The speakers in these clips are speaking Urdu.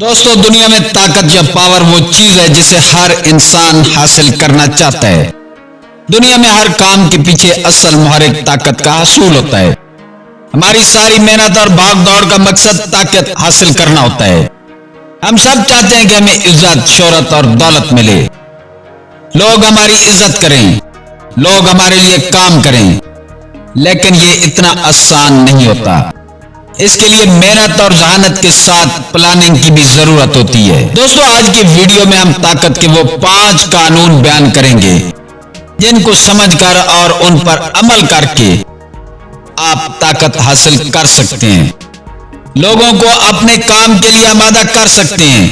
دوستو دنیا میں طاقت یا پاور وہ چیز ہے جسے ہر انسان حاصل کرنا چاہتا ہے۔ دنیا میں ہر کام کے پیچھے اصل محرک طاقت کا حصول ہوتا ہے۔ ہماری ساری محنت اور بھاگ دوڑ کا مقصد طاقت حاصل کرنا ہوتا ہے۔ ہم سب چاہتے ہیں کہ ہمیں عزت، شہرت اور دولت ملے، لوگ ہماری عزت کریں، لوگ ہمارے لیے کام کریں، لیکن یہ اتنا آسان نہیں ہوتا۔ اس کے لیے محنت اور ذہانت کے ساتھ پلاننگ کی بھی ضرورت ہوتی ہے۔ دوستو آج کی ویڈیو میں ہم طاقت کے وہ 5 قانون بیان کریں گے جن کو سمجھ کر اور ان پر عمل کر کے آپ طاقت حاصل کر سکتے ہیں، لوگوں کو اپنے کام کے لیے آمادہ کر سکتے ہیں،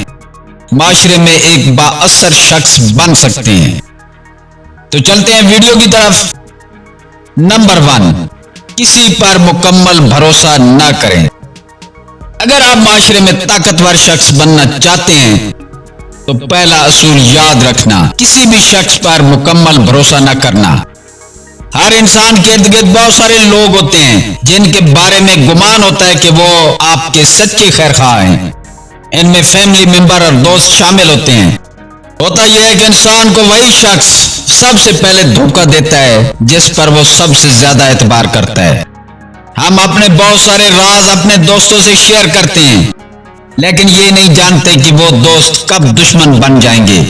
معاشرے میں ایک بااثر شخص بن سکتے ہیں۔ تو چلتے ہیں ویڈیو کی طرف۔ نمبر 1، کسی پر مکمل بھروسہ نہ کریں۔ اگر آپ معاشرے میں طاقتور شخص بننا چاہتے ہیں تو پہلا اصول یاد رکھنا، کسی بھی شخص پر مکمل بھروسہ نہ کرنا۔ ہر انسان کے ارد گرد بہت سارے لوگ ہوتے ہیں جن کے بارے میں گمان ہوتا ہے کہ وہ آپ کے سچے خیر خواہ ہیں۔ ان میں فیملی ممبر اور دوست شامل ہوتے ہیں۔ ہوتا یہ ہے کہ انسان کو وہی شخص سب سے پہلے دھوکہ دیتا ہے جس پر وہ سب سے زیادہ اعتبار کرتا ہے۔ ہم اپنے بہت سارے راز اپنے دوستوں سے شیئر کرتے ہیں، لیکن یہ نہیں جانتے کہ وہ دوست کب دشمن بن جائیں گے۔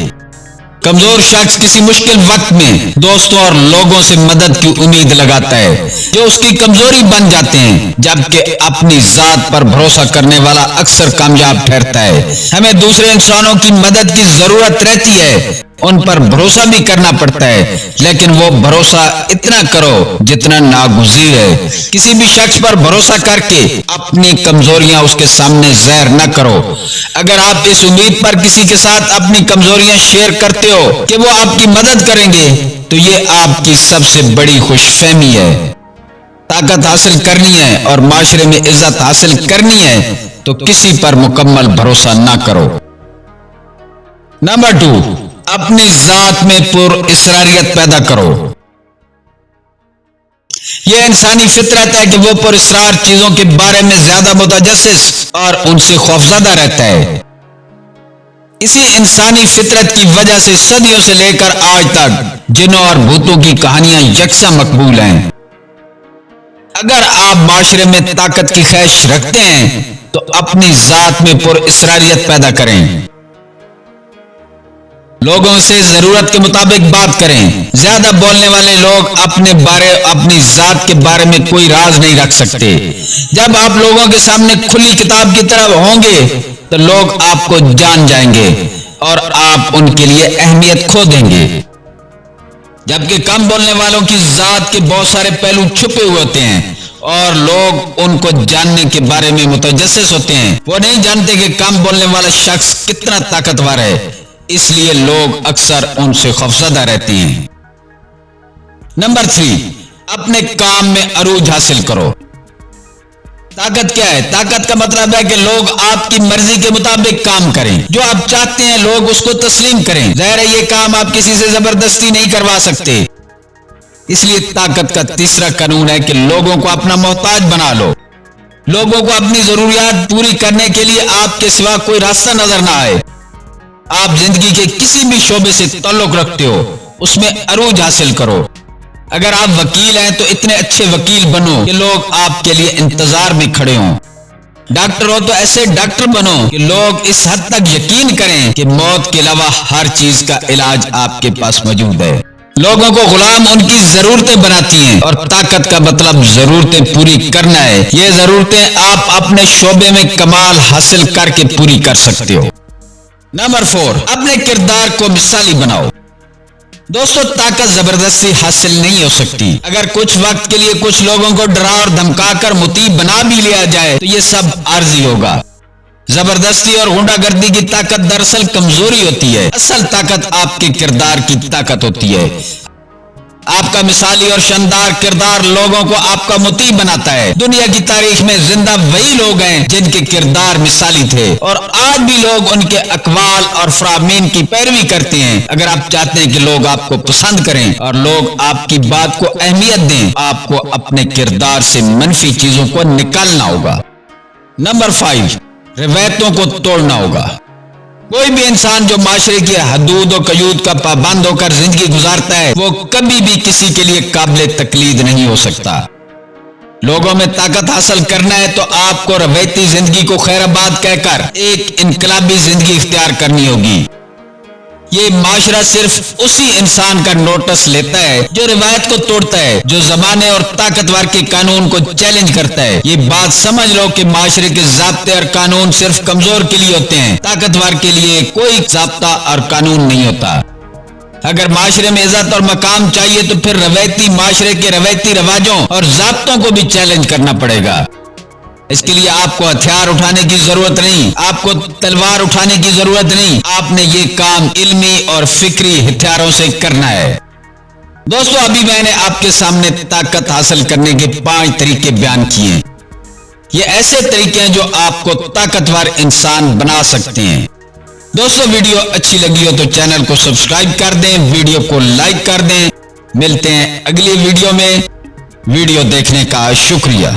کمزور شخص کسی مشکل وقت میں دوستوں اور لوگوں سے مدد کی امید لگاتا ہے جو اس کی کمزوری بن جاتے ہیں، جبکہ اپنی ذات پر بھروسہ کرنے والا اکثر کامیاب ٹھہرتا ہے۔ ہمیں دوسرے انسانوں کی مدد کی ضرورت رہتی ہے، ان پر بھروسہ بھی کرنا پڑتا ہے، لیکن وہ بھروسہ اتنا کرو جتنا ناگزیر ہے۔ کسی بھی شخص پر بھروسہ کر کے اپنی کمزوریاں اس کے سامنے ظاہر نہ کرو۔ اگر آپ اس امید پر کسی کے ساتھ اپنی کمزوریاں شیئر کرتے ہو کہ وہ آپ کی مدد کریں گے تو یہ آپ کی سب سے بڑی خوش فہمی ہے۔ طاقت حاصل کرنی ہے اور معاشرے میں عزت حاصل کرنی ہے تو کسی پر مکمل بھروسہ نہ کرو۔ نمبر 2، اپنی ذات میں پر اصراریت پیدا کرو۔ یہ انسانی فطرت ہے کہ وہ پر اصرار چیزوں کے بارے میں زیادہ متجسس اور ان سے خوفزدہ رہتا ہے۔ اسی انسانی فطرت کی وجہ سے صدیوں سے لے کر آج تک جنوں اور بھوتوں کی کہانیاں یکساں مقبول ہیں۔ اگر آپ معاشرے میں طاقت کی خواہش رکھتے ہیں تو اپنی ذات میں پر اصراریت پیدا کریں۔ لوگوں سے ضرورت کے مطابق بات کریں۔ زیادہ بولنے والے لوگ اپنی ذات کے بارے میں کوئی راز نہیں رکھ سکتے۔ جب آپ لوگوں کے سامنے کھلی کتاب کی طرح ہوں گے تو لوگ آپ کو جان جائیں گے اور آپ ان کے لیے اہمیت کھو دیں گے۔ جبکہ کم بولنے والوں کی ذات کے بہت سارے پہلو چھپے ہوئے ہوتے ہیں اور لوگ ان کو جاننے کے بارے میں متجسس ہوتے ہیں۔ وہ نہیں جانتے کہ کم بولنے والا شخص کتنا طاقتور ہے، اس لیے لوگ اکثر ان سے خوفزدہ رہتے ہیں۔ نمبر 3، اپنے کام میں عروج حاصل کرو۔ طاقت کیا ہے؟ طاقت کا مطلب ہے کہ لوگ آپ کی مرضی کے مطابق کام کریں، جو آپ چاہتے ہیں لوگ اس کو تسلیم کریں۔ ظاہر ہے یہ کام آپ کسی سے زبردستی نہیں کروا سکتے، اس لیے طاقت کا تیسرا قانون ہے کہ لوگوں کو اپنا محتاج بنا لو۔ لوگوں کو اپنی ضروریات پوری کرنے کے لیے آپ کے سوا کوئی راستہ نظر نہ آئے۔ آپ زندگی کے کسی بھی شعبے سے تعلق رکھتے ہو، اس میں عروج حاصل کرو۔ اگر آپ وکیل ہیں تو اتنے اچھے وکیل بنو کہ لوگ آپ کے لیے انتظار میں کھڑے ہوں۔ ڈاکٹر ہو تو ایسے ڈاکٹر بنو کہ لوگ اس حد تک یقین کریں کہ موت کے علاوہ ہر چیز کا علاج آپ کے پاس موجود ہے۔ لوگوں کو غلام ان کی ضرورتیں بناتی ہیں، اور طاقت کا مطلب ضرورتیں پوری کرنا ہے۔ یہ ضرورتیں آپ اپنے شعبے میں کمال حاصل کر کے پوری کر سکتے ہو۔ نمبر 4، اپنے کردار کو مثالی بناؤ۔ دوستو طاقت زبردستی حاصل نہیں ہو سکتی۔ اگر کچھ وقت کے لیے کچھ لوگوں کو ڈرا اور دھمکا کر مطیع بنا بھی لیا جائے تو یہ سب عارضی ہوگا۔ زبردستی اور غنڈہ گردی کی طاقت دراصل کمزوری ہوتی ہے، اصل طاقت آپ کے کردار کی طاقت ہوتی ہے۔ آپ کا مثالی اور شاندار کردار لوگوں کو آپ کا مطیع بناتا ہے۔ دنیا کی تاریخ میں زندہ وہی لوگ ہیں جن کے کردار مثالی تھے، اور آج بھی لوگ ان کے اقوال اور فرامین کی پیروی کرتے ہیں۔ اگر آپ چاہتے ہیں کہ لوگ آپ کو پسند کریں اور لوگ آپ کی بات کو اہمیت دیں، آپ کو اپنے کردار سے منفی چیزوں کو نکالنا ہوگا۔ نمبر 5، روایتوں کو توڑنا ہوگا۔ کوئی بھی انسان جو معاشرے کی حدود و قیود کا پابند ہو کر زندگی گزارتا ہے وہ کبھی بھی کسی کے لیے قابل تقلید نہیں ہو سکتا۔ لوگوں میں طاقت حاصل کرنا ہے تو آپ کو روایتی زندگی کو خیر آباد کہہ کر ایک انقلابی زندگی اختیار کرنی ہوگی۔ یہ معاشرہ صرف اسی انسان کا نوٹس لیتا ہے جو روایت کو توڑتا ہے، جو زمانے اور طاقتور کے قانون کو چیلنج کرتا ہے۔ یہ بات سمجھ لو کہ معاشرے کے ضابطے اور قانون صرف کمزور کے لیے ہوتے ہیں، طاقتور کے لیے کوئی ضابطہ اور قانون نہیں ہوتا۔ اگر معاشرے میں عزت اور مقام چاہیے تو پھر روایتی معاشرے کے روایتی رواجوں اور ضابطوں کو بھی چیلنج کرنا پڑے گا۔ اس کے لیے آپ کو ہتھیار اٹھانے کی ضرورت نہیں، آپ کو تلوار اٹھانے کی ضرورت نہیں، آپ نے یہ کام علمی اور فکری ہتھیاروں سے کرنا ہے۔ دوستو، ابھی میں نے آپ کے سامنے طاقت حاصل کرنے کے 5 طریقے بیان کیے ہیں۔ یہ ایسے طریقے ہیں جو آپ کو طاقتور انسان بنا سکتے ہیں۔ دوستو، ویڈیو اچھی لگی ہو تو چینل کو سبسکرائب کر دیں، ویڈیو کو لائک کر دیں۔ ملتے ہیں اگلی ویڈیو میں۔ ویڈیو دیکھنے کا شکریہ۔